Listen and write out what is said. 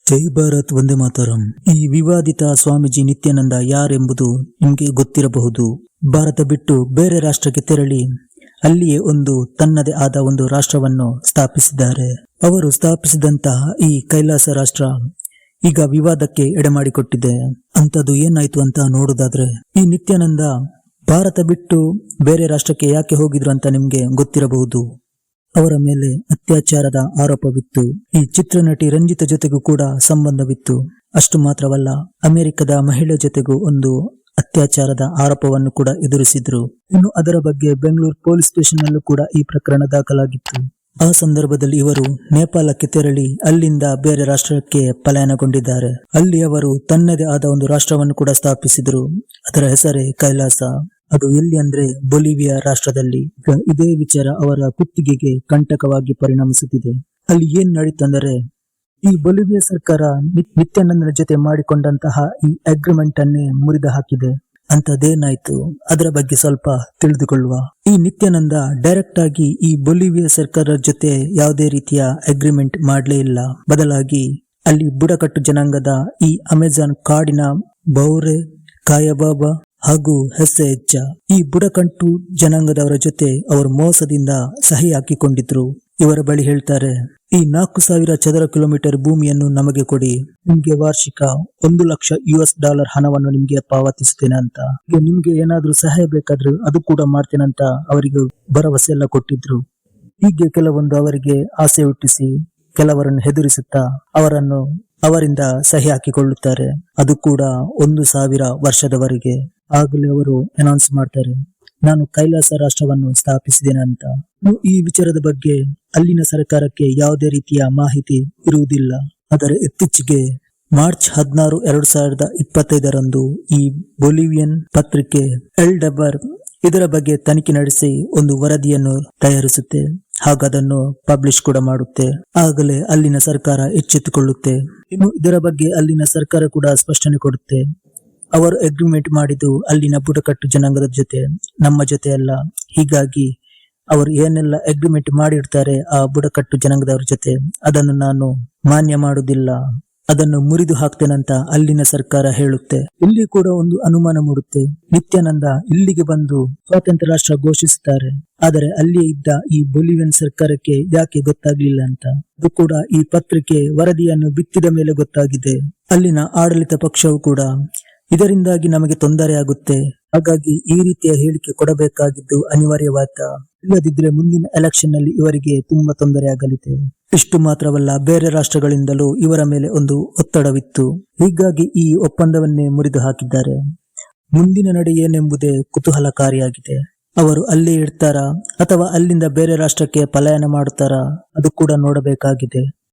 ಜೈ ಭಾರತ್ ವಂದೇ ಮಾತರಂ. ಈ ವಿವಾದಿತ ಸ್ವಾಮೀಜಿ ನಿತ್ಯಾನಂದ ಯಾರೆಂಬುದು ನಿಮಗೆ ಗೊತ್ತಿರಬಹುದು. ಭಾರತ ಬಿಟ್ಟು ಬೇರೆ ರಾಷ್ಟ್ರಕ್ಕೆ ತೆರಳಿ ಅಲ್ಲಿಯೇ ತನ್ನದೇ ಆದ ಒಂದು ರಾಷ್ಟ್ರವನ್ನು ಸ್ಥಾಪಿಸಿದ್ದಾರೆ. ಅವರು ಸ್ಥಾಪಿಸಿದಂತಹ ಈ ಕೈಲಾಸ ರಾಷ್ಟ್ರ ಈಗ ವಿವಾದಕ್ಕೆ ಎಡೆಮಾಡಿಕೊಟ್ಟಿದೆ. ಅಂತದ್ದು ಏನಾಯ್ತು ಅಂತ ನೋಡೋದಾದ್ರೆ, ಈ ನಿತ್ಯಾನಂದ ಭಾರತ ಬಿಟ್ಟು ಬೇರೆ ರಾಷ್ಟ್ರಕ್ಕೆ ಯಾಕೆ ಹೋಗಿದ್ರು ಅಂತ ನಿಮ್ಗೆ ಗೊತ್ತಿರಬಹುದು. ಅವರ ಮೇಲೆ ಅತ್ಯಾಚಾರದ ಆರೋಪವಿತ್ತು. ಈ ಚಿತ್ರನಟಿ ರಂಜಿತಾ ಜೊತೆಗೂ ಕೂಡ ಸಂಬಂಧವಿತ್ತು. ಅಷ್ಟು ಮಾತ್ರವಲ್ಲ, ಅಮೆರಿಕದ ಮಹಿಳೆ ಜೊತೆಗೂ ಒಂದು ಅತ್ಯಾಚಾರದ ಆರೋಪವನ್ನು ಕೂಡ ಎದುರಿಸಿದ್ರು. ಇನ್ನು ಅದರ ಬಗ್ಗೆ ಬೆಂಗಳೂರು ಪೊಲೀಸ್ ಸ್ಟೇಷನ್ ನಲ್ಲೂ ಕೂಡ ಈ ಪ್ರಕರಣ ದಾಖಲಾಗಿತ್ತು. ಆ ಸಂದರ್ಭದಲ್ಲಿ ಇವರು ನೇಪಾಳಕ್ಕೆ ತೆರಳಿ ಅಲ್ಲಿಂದ ಬೇರೆ ರಾಷ್ಟ್ರಕ್ಕೆ ಪಲಾಯನಗೊಂಡಿದ್ದಾರೆ. ಅಲ್ಲಿ ಅವರು ತನ್ನದೇ ಆದ ಒಂದು ರಾಷ್ಟ್ರವನ್ನು ಕೂಡ ಸ್ಥಾಪಿಸಿದ್ರು. ಅದರ ಹೆಸರೇ ಕೈಲಾಸ. ಅದು ಎಲ್ಲಿ ಅಂದ್ರೆ ಬೊಲಿವಿಯಾ ರಾಷ್ಟ್ರದಲ್ಲಿ. ಇದೇ ವಿಚಾರ ಅವರ ಕುತ್ತಿಗೆಗೆ ಕಂಟಕವಾಗಿ ಪರಿಣಮಿಸುತ್ತಿದೆ. ಅಲ್ಲಿ ಏನ್ ನಡೀತಂದರೆ, ಈ ಬೊಲಿವಿಯಾ ಸರ್ಕಾರ ನಿತ್ಯಾನಂದನ ಜೊತೆ ಮಾಡಿಕೊಂಡಂತಹ ಈ ಅಗ್ರಿಮೆಂಟ್ ಅನ್ನೇ ಮುರಿದು ಹಾಕಿದೆ. ಅಂತದೇನಾಯ್ತು ಅದರ ಬಗ್ಗೆ ಸ್ವಲ್ಪ ತಿಳಿದುಕೊಳ್ಳುವ. ಈ ನಿತ್ಯಾನಂದ ಡೈರೆಕ್ಟ್ ಆಗಿ ಈ ಬೊಲಿವಿಯಾ ಸರ್ಕಾರದ ಜೊತೆ ಯಾವುದೇ ರೀತಿಯ ಅಗ್ರಿಮೆಂಟ್ ಮಾಡಲೇ ಇಲ್ಲ. ಬದಲಾಗಿ ಅಲ್ಲಿ ಬುಡಕಟ್ಟು ಜನಾಂಗದ ಈ ಅಮೆಜಾನ್ ಕಾಡಿನ ಬೌರೆ, ಕಾಯಬಾಬಾ ಹಾಗೂ ಹೆಸ್ಸೆಚ್ಚ ಈ ಬುಡಕಟ್ಟು ಜನಾಂಗದವರ ಜೊತೆ ಅವರು ಮೋಸದಿಂದ ಸಹಿ ಹಾಕಿಕೊಂಡಿದ್ರು. ಇವರ ಬಳಿ ಹೇಳ್ತಾರೆ, ಈ 4,000 ಚದರ ಕಿಲೋಮೀಟರ್ ಭೂಮಿಯನ್ನು ನಮಗೆ ಕೊಡಿ, ನಿಮ್ಗೆ ವಾರ್ಷಿಕ $1,00,000 ಹಣವನ್ನು ನಿಮ್ಗೆ ಪಾವತಿಸುತ್ತೇನೆ ಅಂತ. ನಿಮ್ಗೆ ಏನಾದ್ರೂ ಸಹಾಯ ಬೇಕಾದ್ರೂ ಅದು ಕೂಡ ಮಾಡ್ತೇನಂತ ಅವರಿಗೆ ಭರವಸೆ ಎಲ್ಲ ಕೊಟ್ಟಿದ್ರು. ಹೀಗೆ ಕೆಲವೊಂದು ಅವರಿಗೆ ಆಸೆ ಹುಟ್ಟಿಸಿ ಕೆಲವರನ್ನು ಹೆದರಿಸುತ್ತಾ ಅವರಿಂದ ಸಹಿ ಹಾಕಿಕೊಳ್ಳುತ್ತಾರೆ. ಅದು ಕೂಡ 1,000 ವರ್ಷದವರೆಗೆ. ಆಗಲೇ ಅವರು ಅನೌನ್ಸ್ ಮಾಡ್ತಾರೆ, ನಾನು ಕೈಲಾಸ ರಾಷ್ಟ್ರವನ್ನು ಸ್ಥಾಪಿಸಿದ್ದೇನೆ ಅಂತ. ಈ ವಿಚಾರದ ಬಗ್ಗೆ ಅಲ್ಲಿನ ಸರ್ಕಾರಕ್ಕೆ ಯಾವುದೇ ರೀತಿಯ ಮಾಹಿತಿ ಇರುವುದಿಲ್ಲ. ಆದರೆ ಇತ್ತೀಚೆಗೆ ಮಾರ್ಚ್ 16, 2025 ಈ ಬೊಲಿವಿಯನ್ ಪತ್ರಿಕೆ ಎಲ್ ಡೆಬರ್ ಇದರ ಬಗ್ಗೆ ತನಿಖೆ ನಡೆಸಿ ಒಂದು ವರದಿಯನ್ನು ತಯಾರಿಸುತ್ತೆ. ಹಾಗದನ್ನು ಪಬ್ಲಿಷ್ ಕೂಡ ಮಾಡುತ್ತೆ. ಆಗಲೇ ಅಲ್ಲಿನ ಸರ್ಕಾರ ಎಚ್ಚೆತ್ತುಕೊಳ್ಳುತ್ತೆ. ಇನ್ನು ಇದರ ಬಗ್ಗೆ ಅಲ್ಲಿನ ಸರ್ಕಾರ ಕೂಡ ಸ್ಪಷ್ಟನೆ ಕೊಡುತ್ತೆ. ಅವರು ಅಗ್ರಿಮೆಂಟ್ ಮಾಡಿದ್ದು ಅಲ್ಲಿನ ಬುಡಕಟ್ಟು ಜನಾಂಗದ ಜೊತೆ, ನಮ್ಮ ಜೊತೆ ಅಲ್ಲ. ಹೀಗಾಗಿ ಅವರು ಏನೆಲ್ಲ ಅಗ್ರಿಮೆಂಟ್ ಮಾಡಿರ್ತಾರೆ ಆ ಬುಡಕಟ್ಟು ಜನಾಂಗದವರ ಜೊತೆ, ಅದನ್ನು ನಾನು ಮಾನ್ಯ ಮಾಡುವುದಿಲ್ಲ, ಅದನ್ನು ಮುರಿದು ಹಾಕ್ತೇನಂತ ಅಲ್ಲಿನ ಸರ್ಕಾರ ಹೇಳುತ್ತೆ. ಇಲ್ಲಿ ಕೂಡ ಒಂದು ಅನುಮಾನ ಮೂಡುತ್ತೆ. ನಿತ್ಯಾನಂದ ಇಲ್ಲಿಗೆ ಬಂದು ಸ್ವಾತಂತ್ರ್ಯ ರಾಷ್ಟ್ರ ಘೋಷಿಸುತ್ತಾರೆ, ಆದರೆ ಅಲ್ಲಿಯೇ ಇದ್ದ ಈ ಬೊಲಿವಿಯನ್ ಸರ್ಕಾರಕ್ಕೆ ಯಾಕೆ ಗೊತ್ತಾಗ್ಲಿಲ್ಲ ಅಂತ. ಅದು ಕೂಡ ಈ ಪತ್ರಿಕೆ ವರದಿಯನ್ನು ಬಿತ್ತಿದ ಮೇಲೆ ಗೊತ್ತಾಗಿದೆ. ಅಲ್ಲಿನ ಆಡಳಿತ ಪಕ್ಷವು ಕೂಡ ಇದರಿಂದಾಗಿ ನಮಗೆ ತೊಂದರೆ ಆಗುತ್ತೆ, ಹಾಗಾಗಿ ಈ ರೀತಿಯ ಹೇಳಿಕೆ ಕೊಡಬೇಕಾಗಿದ್ದು ಅನಿವಾರ್ಯವಾದ, ಇಲ್ಲದಿದ್ರೆ ಮುಂದಿನ ಎಲೆಕ್ಷನ್ ನಲ್ಲಿ ಇವರಿಗೆ ತುಂಬಾ ತೊಂದರೆ ಆಗಲಿದೆ. ಇಷ್ಟು ಮಾತ್ರವಲ್ಲ, ಬೇರೆ ರಾಷ್ಟ್ರಗಳಿಂದಲೂ ಇವರ ಮೇಲೆ ಒಂದು ಒತ್ತಡವಿತ್ತು. ಹೀಗಾಗಿ ಈ ಒಪ್ಪಂದವನ್ನೇ ಮುರಿದು ಹಾಕಿದ್ದಾರೆ. ಮುಂದಿನ ನಡೆ ಏನೆಂಬುದೇ ಕುತೂಹಲಕಾರಿಯಾಗಿದೆ. ಅವರು ಅಲ್ಲೇ ಇರ್ತಾರಾ ಅಥವಾ ಅಲ್ಲಿಂದ ಬೇರೆ ರಾಷ್ಟ್ರಕ್ಕೆ ಪಲಾಯನ ಮಾಡುತ್ತಾರಾ, ಅದು ಕೂಡ ನೋಡಬೇಕಾಗಿದೆ.